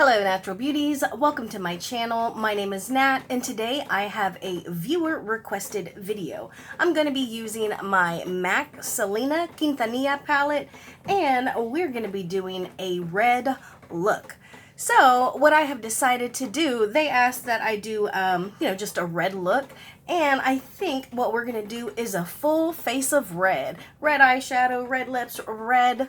Hello Natural Beauties, welcome to my channel. My name is Nat and today I have a viewer requested video. I'm going to be using my Mac Selena Quintanilla palette and we're going to be doing a red look. So what I have decided to do, they asked that I do, just a red look. And I think what we're going to do is a full face of red. Red eyeshadow, red lips, red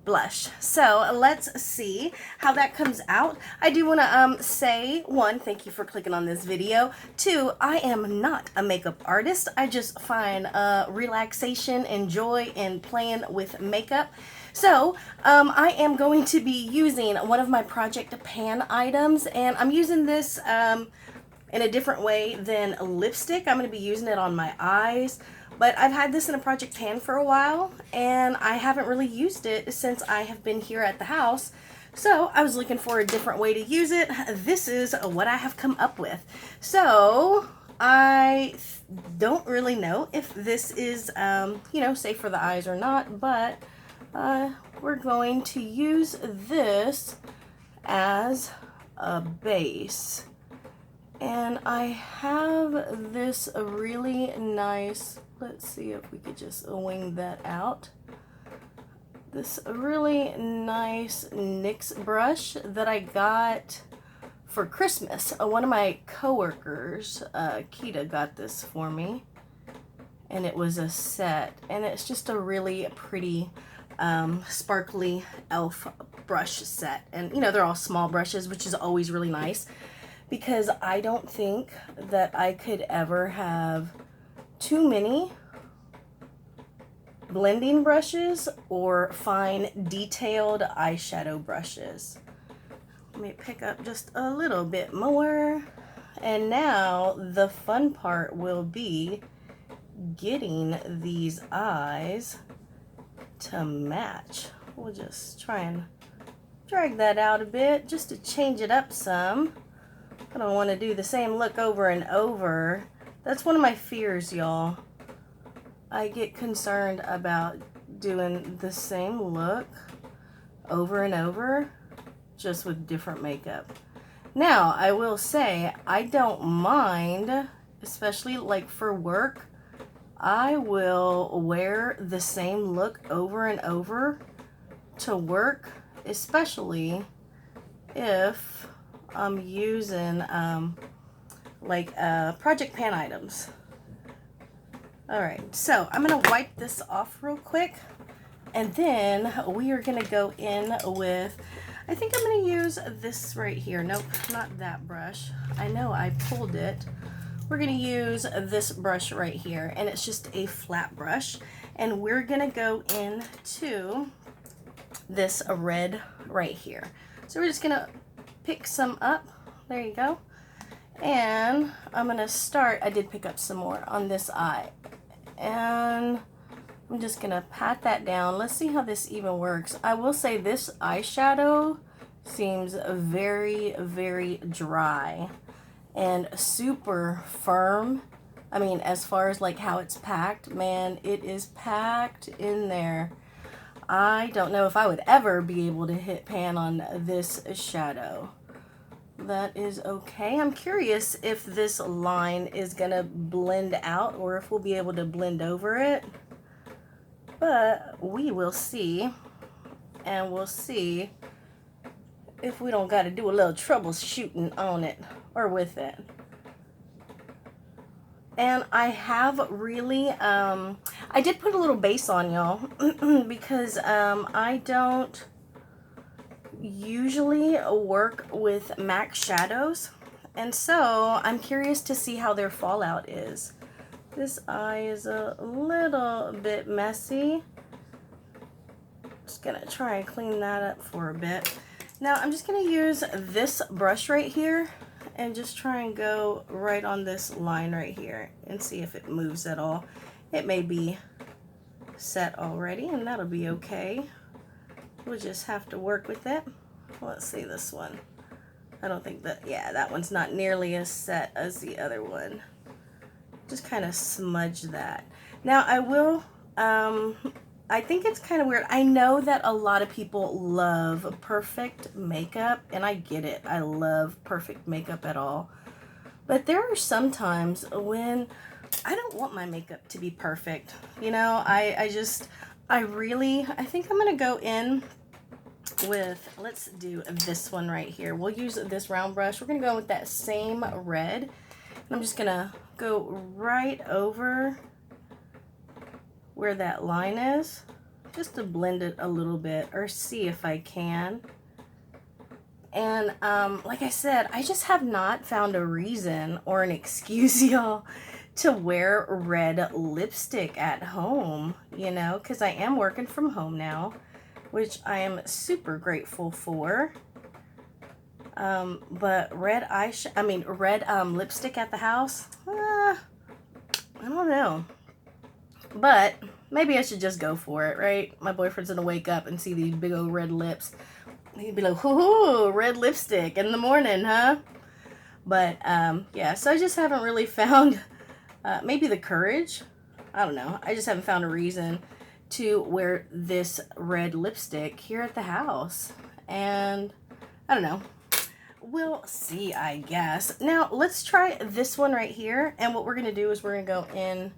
blush. So let's see how that comes out. I do want to say, one, thank you for clicking on this video. Two, I am not a makeup artist. I just find relaxation and joy in playing with makeup. So I am going to be using one of my Project Pan items, and I'm using this in a different way than lipstick. I'm going to be using it on my eyes. But I've had this in a Project Pan for a while, and I haven't really used it since I have been here at the house. So I was looking for a different way to use it. This is what I have come up with. So I don't really know if this is, safe for the eyes or not, but we're going to use this as a base. And I have this really nice, let's see if we could just wing that out. This really nice NYX brush that I got for Christmas. One of my coworkers, Kita, got this for me. And it was a set. And it's just a really pretty sparkly e.l.f. brush set. And, they're all small brushes, which is always really nice. Because I don't think that I could ever have too many blending brushes or fine detailed eyeshadow brushes. Let me pick up just a little bit more. And now the fun part will be getting these eyes to match. We'll just try and drag that out a bit just to change it up some. I don't want to do the same look over and over. That's one of my fears, y'all. I get concerned about doing the same look over and over, just with different makeup. Now, I will say, I don't mind, especially like for work, I will wear the same look over and over to work, especially if I'm using Project Pan items. Alright, so I'm going to wipe this off real quick, and then we are going to go in with, I think I'm going to use this right here. Nope, not that brush. I know I pulled it. We're going to use this brush right here, and it's just a flat brush, and we're going to go into this red right here. So we're just going to pick some up. There you go. And I'm going to start, I did pick up some more on this eye. And I'm just going to pat that down. Let's see how this even works. I will say this eyeshadow seems very, very dry and super firm. I mean, as far as like how it's packed, man, it is packed in there. I don't know if I would ever be able to hit pan on this shadow. That is okay. I'm curious if this line is gonna blend out or if we'll be able to blend over it. But we will see. And we'll see if we don't gotta do a little troubleshooting on it or with it. And I have really, I did put a little base on, y'all, because I don't usually work with MAC shadows. And so I'm curious to see how their fallout is. This eye is a little bit messy. Just gonna try and clean that up for a bit. Now I'm just gonna use this brush right here and just try and go right on this line right here and see if it moves at all. It may be set already, and that'll be okay. We'll just have to work with it. Let's see this one. I don't think that, yeah, that one's not nearly as set as the other one. Just kind of smudge that. Now I will I think it's kind of weird. I know that a lot of people love perfect makeup, and I get it. I love perfect makeup at all. But there are some times when I don't want my makeup to be perfect. You know, I think I'm going to go in with, let's do this one right here. We'll use this round brush. We're going to go with that same red. And I'm just going to go right over where that line is, just to blend it a little bit, or see if I can. And like I said, I just have not found a reason or an excuse, y'all, to wear red lipstick at home, you know, because I am working from home now, which I am super grateful for. But red lipstick at the house, I don't know. But maybe I should just go for it, right? My boyfriend's gonna wake up and see these big old red lips. He'd be like, "Ooh, red lipstick in the morning, huh?" But yeah, so I just haven't really found maybe the courage. I don't know. I just haven't found a reason to wear this red lipstick here at the house. And I don't know. We'll see, I guess. Now, let's try this one right here. And what we're going to do is we're going to go in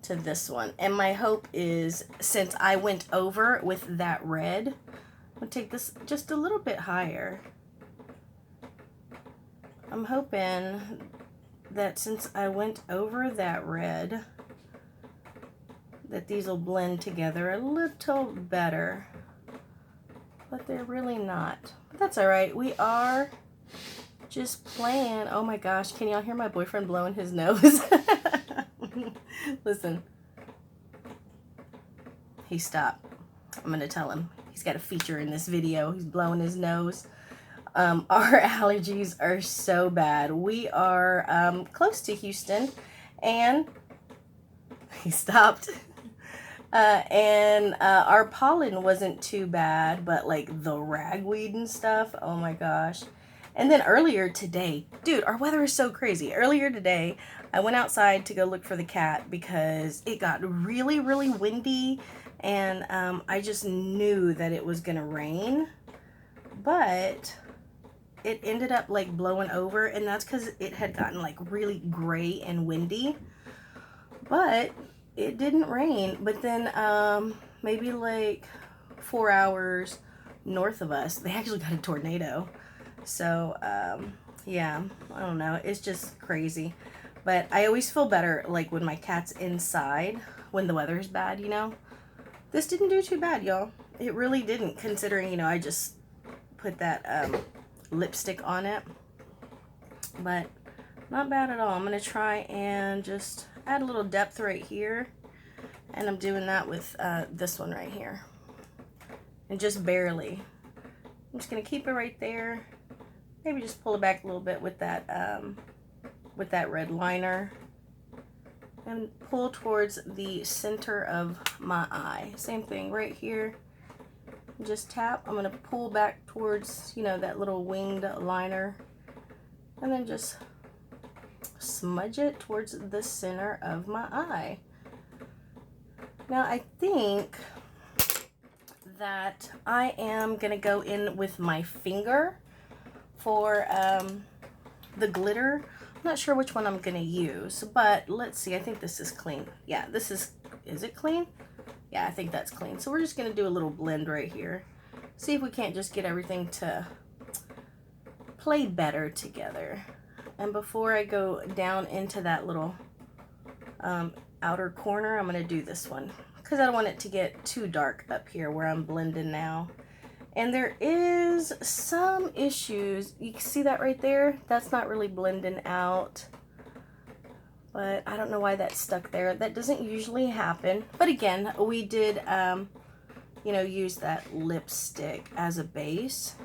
to this one. And my hope is, since I went over with that red, I'm going to take this just a little bit higher. I'm hoping that since I went over that red, that these will blend together a little better. But they're really not. But that's all right. We are just playing. Oh my gosh, can y'all hear my boyfriend blowing his nose? Listen. He stopped. I'm going to tell him. He's got a feature in this video. He's blowing his nose. Our allergies are so bad. We are close to Houston, and he stopped. Our pollen wasn't too bad, but like the ragweed and stuff, oh my gosh. And then earlier today, dude, our weather is so crazy. Earlier today, I went outside to go look for the cat because it got really, really windy, and I just knew that it was gonna rain, but it ended up like blowing over, and that's because it had gotten like really gray and windy. But it didn't rain. But then maybe like 4 hours north of us, they actually got a tornado. So yeah, I don't know, it's just crazy. But I always feel better like when my cat's inside when the weather's bad, you know. This didn't do too bad, y'all. It really didn't, considering, you know, I just put that lipstick on it. But not bad at all. I'm going to try and just add a little depth right here. And I'm doing that with this one right here. And just barely. I'm just going to keep it right there. Maybe just pull it back a little bit with that red liner. And pull towards the center of my eye. Same thing right here. Just tap. I'm going to pull back towards, you know, that little winged liner. And then just smudge it towards the center of my eye. Now I think that I am going to go in with my finger for the glitter. I'm not sure which one I'm going to use, but let's see. I think this is clean. Yeah, this is it clean? Yeah, I think that's clean. So we're just going to do a little blend right here. See if we can't just get everything to play better together. And before I go down into that little outer corner, I'm going to do this one because I don't want it to get too dark up here where I'm blending now. And there is some issues. You can see that right there? That's not really blending out. But I don't know why that's stuck there. That doesn't usually happen. But again, we did, you know, use that lipstick as a base.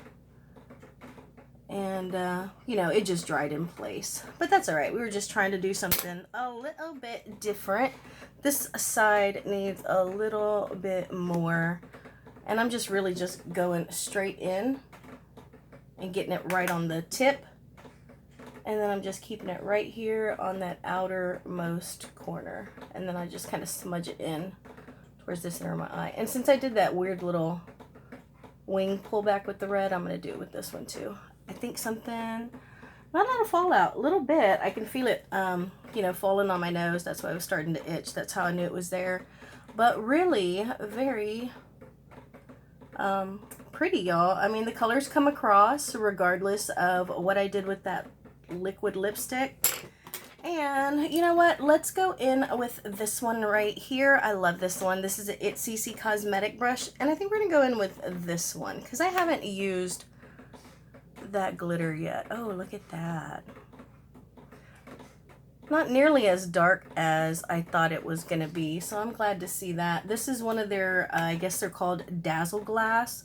And, you know, it just dried in place. But that's all right. We were just trying to do something a little bit different. This side needs a little bit more. And I'm just really just going straight in and getting it right on the tip. And then I'm just keeping it right here on that outermost corner. And then I just kind of smudge it in towards the center of my eye. And since I did that weird little wing pullback with the red, I'm going to do it with this one too. I think something, not a lot of fallout, a little bit. I can feel it, you know, falling on my nose. That's why I was starting to itch. That's how I knew it was there. But really very pretty, y'all. I mean, the colors come across regardless of what I did with that liquid lipstick. And you know what? Let's go in with this one right here. I love this one. This is an It CC Cosmetic brush. And I think we're going to go in with this one because I haven't used that glitter yet. Oh, look at that. Not nearly as dark as I thought it was going to be. So I'm glad to see that. This is one of their, I guess they're called Dazzle Glass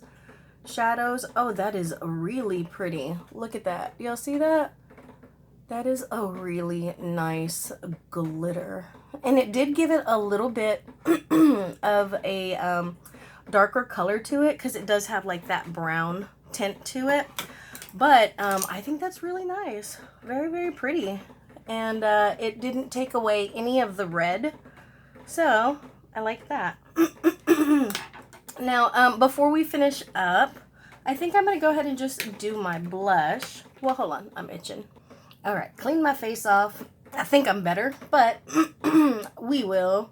shadows. Oh, that is really pretty. Look at that. Y'all see that? That is a really nice glitter. And it did give it a little bit of a darker color to it because it does have like that brown tint to it. But I think that's really nice. Very, very pretty. And it didn't take away any of the red. So I like that. Now, before we finish up, I think I'm going to go ahead and just do my blush. Well, hold on. I'm itching. All right, clean my face off. I think I'm better, but we will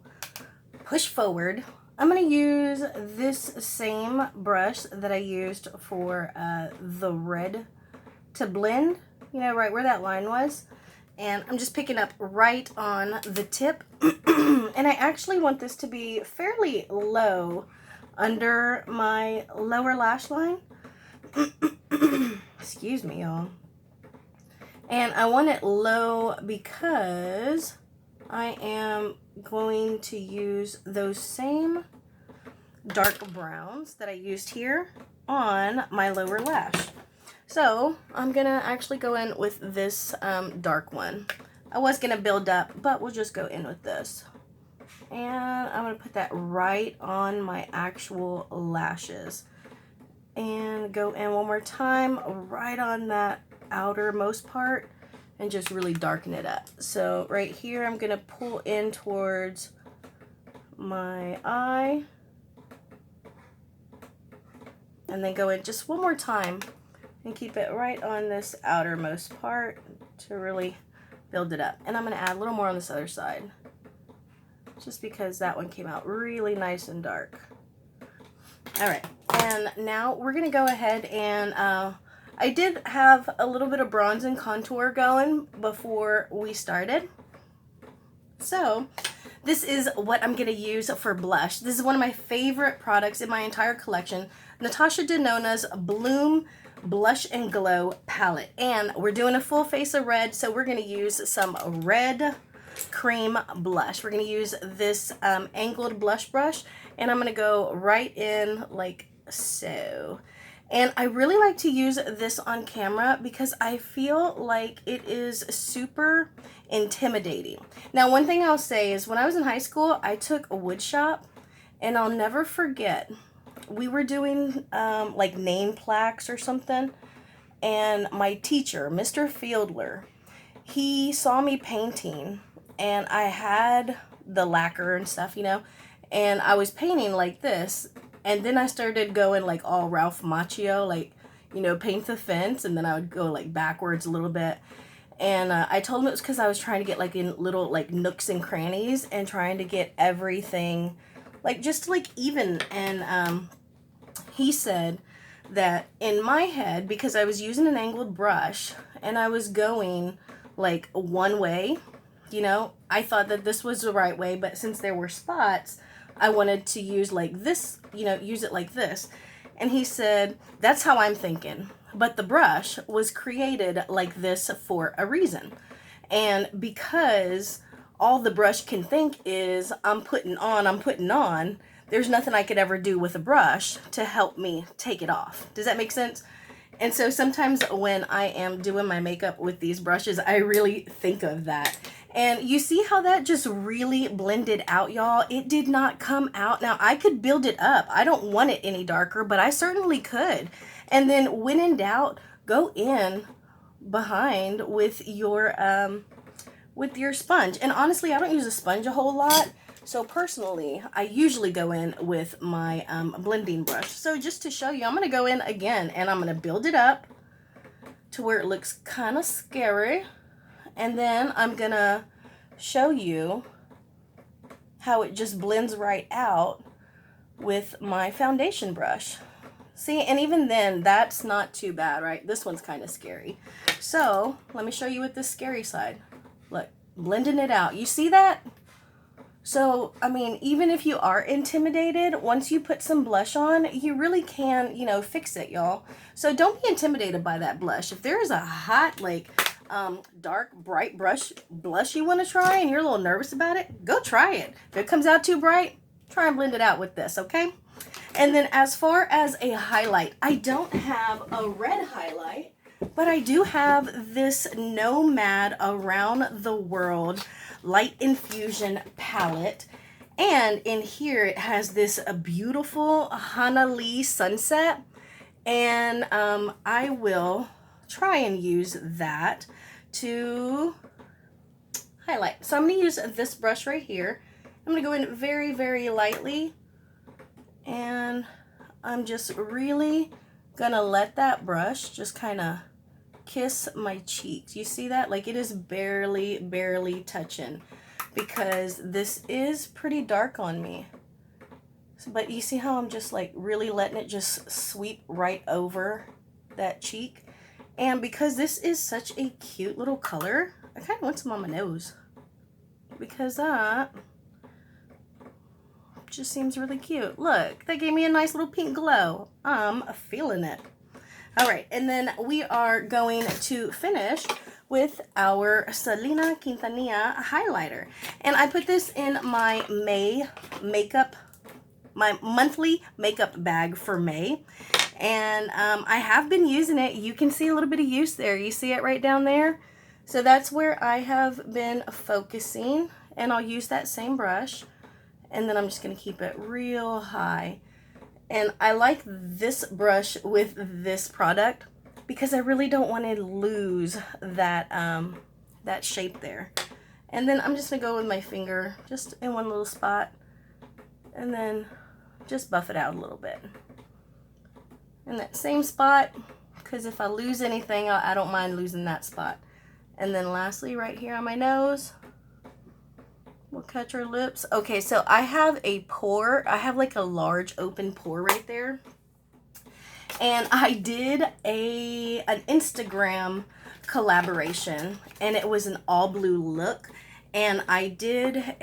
push forward. I'm going to use this same brush that I used for the red to blend, you know, right where that line was. And I'm just picking up right on the tip. And I actually want this to be fairly low under my lower lash line. Excuse me, y'all. And I want it low because I am going to use those same dark browns that I used here on my lower lash. So I'm going to actually go in with this dark one. I was going to build up, but we'll just go in with this. And I'm going to put that right on my actual lashes. And go in one more time right on that outermost part and just really darken it up. So right here I'm going to pull in towards my eye and then go in just one more time and keep it right on this outermost part to really build it up. And I'm going to add a little more on this other side just because that one came out really nice and dark. All right, and now we're going to go ahead and I did have a little bit of bronze and contour going before we started. So this is what I'm going to use for blush. This is one of my favorite products in my entire collection. Natasha Denona's Bloom Blush and Glow palette. And we're doing a full face of red, so we're going to use some red cream blush. We're going to use this angled blush brush, and I'm going to go right in like so. And I really like to use this on camera because I feel like it is super intimidating. Now, one thing I'll say is when I was in high school, I took a wood shop, and I'll never forget, we were doing like name plaques or something, and my teacher, Mr. Fiedler, he saw me painting, and I had the lacquer and stuff, you know, and I was painting like this. And then I started going like all Ralph Macchio, like, you know, paint the fence. And then I would go like backwards a little bit. And I told him it was because I was trying to get like in little like nooks and crannies and trying to get everything like just like even. And he said that in my head, because I was using an angled brush and I was going like one way, you know, I thought that this was the right way. But since there were spots, I wanted to use like this, you know, use it like this. And he said, that's how I'm thinking. But the brush was created like this for a reason. And because all the brush can think is I'm putting on, there's nothing I could ever do with a brush to help me take it off. Does that make sense? And so sometimes when I am doing my makeup with these brushes, I really think of that. And you see how that just really blended out, y'all? It did not come out. Now, I could build it up. I don't want it any darker, but I certainly could. And then when in doubt, go in behind with your sponge. And honestly, I don't use a sponge a whole lot So personally, I usually go in with my blending brush. So just to show you, I'm going to go in again and I'm going to build it up to where it looks kind of scary. And then I'm going to show you how it just blends right out with my foundation brush. See, and even then, that's not too bad, right? This one's kind of scary. So let me show you with this scary side. Look, blending it out. You see that? So, I mean, even if you are intimidated, once you put some blush on, you really can, you know, fix it, y'all. So don't be intimidated by that blush. If there is a hot, like, dark, bright blush you want to try and you're a little nervous about it, go try it. If it comes out too bright, try and blend it out with this, okay? And then as far as a highlight, I don't have a red highlight, but I do have this Nomad Around the World Light Infusion palette, and in here it has this beautiful Hanali sunset, and I will try and use that to highlight. So I'm going to use this brush right here. I'm going to go in very, very lightly, and I'm just really going to let that brush just kind of kiss my cheeks. You see that? Like, it is barely touching because this is pretty dark on me. But you see how I'm just like really letting it just sweep right over that cheek? And because this is such a cute little color, I kind of want some on my nose because that just seems really cute. Look, that gave me a nice little pink glow. I'm feeling it. All right, and then we are going to finish with our Selena Quintanilla highlighter. And I put this in my my monthly makeup bag for May. And I have been using it. You can see a little bit of use there. You see it right down there? So that's where I have been focusing. And I'll use that same brush. And then I'm just going to keep it real high. And I like this brush with this product because I really don't want to lose that that shape there. And then I'm just going to go with my finger just in one little spot and then just buff it out a little bit. In that same spot, because if I lose anything, I don't mind losing that spot. And then lastly, right here on my nose, we'll catch our lips. Okay, so I have a pore. I have like a large open pore right there. And I did an Instagram collaboration, and it was an all blue look. And I did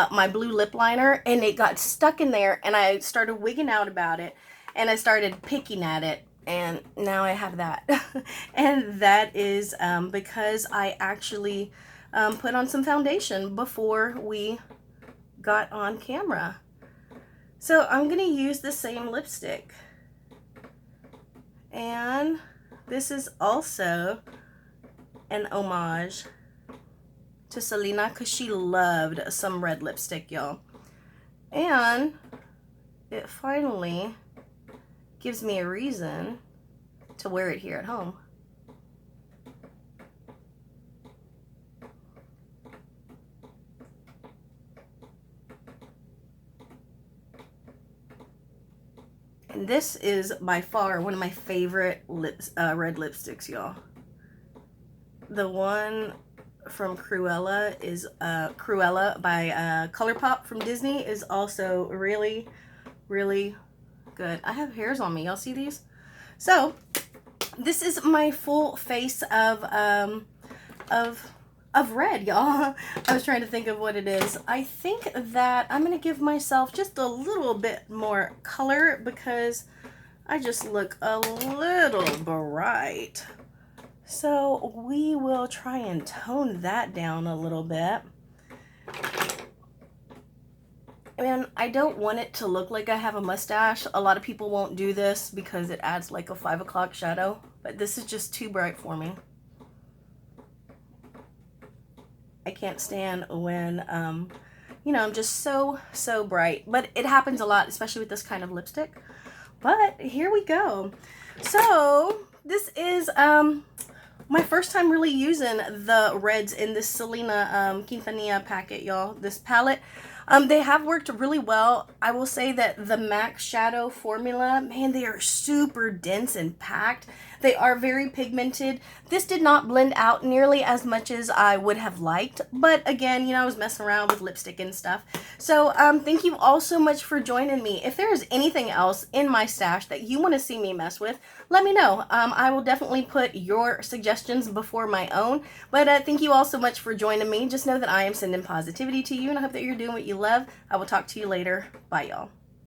my blue lip liner, and it got stuck in there, and I started wigging out about it, and I started picking at it. And now I have that. And that is because I actually put on some foundation before we got on camera. So I'm going to use the same lipstick. And this is also an homage to Selena because she loved some red lipstick, y'all. And it finally gives me a reason to wear it here at home. And this is by far one of my favorite red lipsticks, y'all. The one from Cruella is Cruella by ColourPop from Disney is also really, really good. I have hairs on me. Y'all see these? So this is my full face of red, y'all. I was trying to think of what it is. I think that I'm going to give myself just a little bit more color because I just look a little bright. So we will try and tone that down a little bit. And I don't want it to look like I have a mustache. A lot of people won't do this because it adds like a 5 o'clock shadow. But this is just too bright for me. I can't stand when, you know, I'm just so bright. But it happens a lot, especially with this kind of lipstick. But here we go. So this is my first time really using the reds in this Selena Quintanilla packet, y'all. This palette. They have worked really well. I will say that the Mac Shadow formula, man, they are super dense and packed. They are very pigmented. This did not blend out nearly as much as I would have liked. But again, you know, I was messing around with lipstick and stuff. So thank you all so much for joining me. If there is anything else in my stash that you want to see me mess with, let me know. I will definitely put your suggestions before my own. But thank you all so much for joining me. Just know that I am sending positivity to you, and I hope that you're doing what you love. I will talk to you later. Bye, y'all.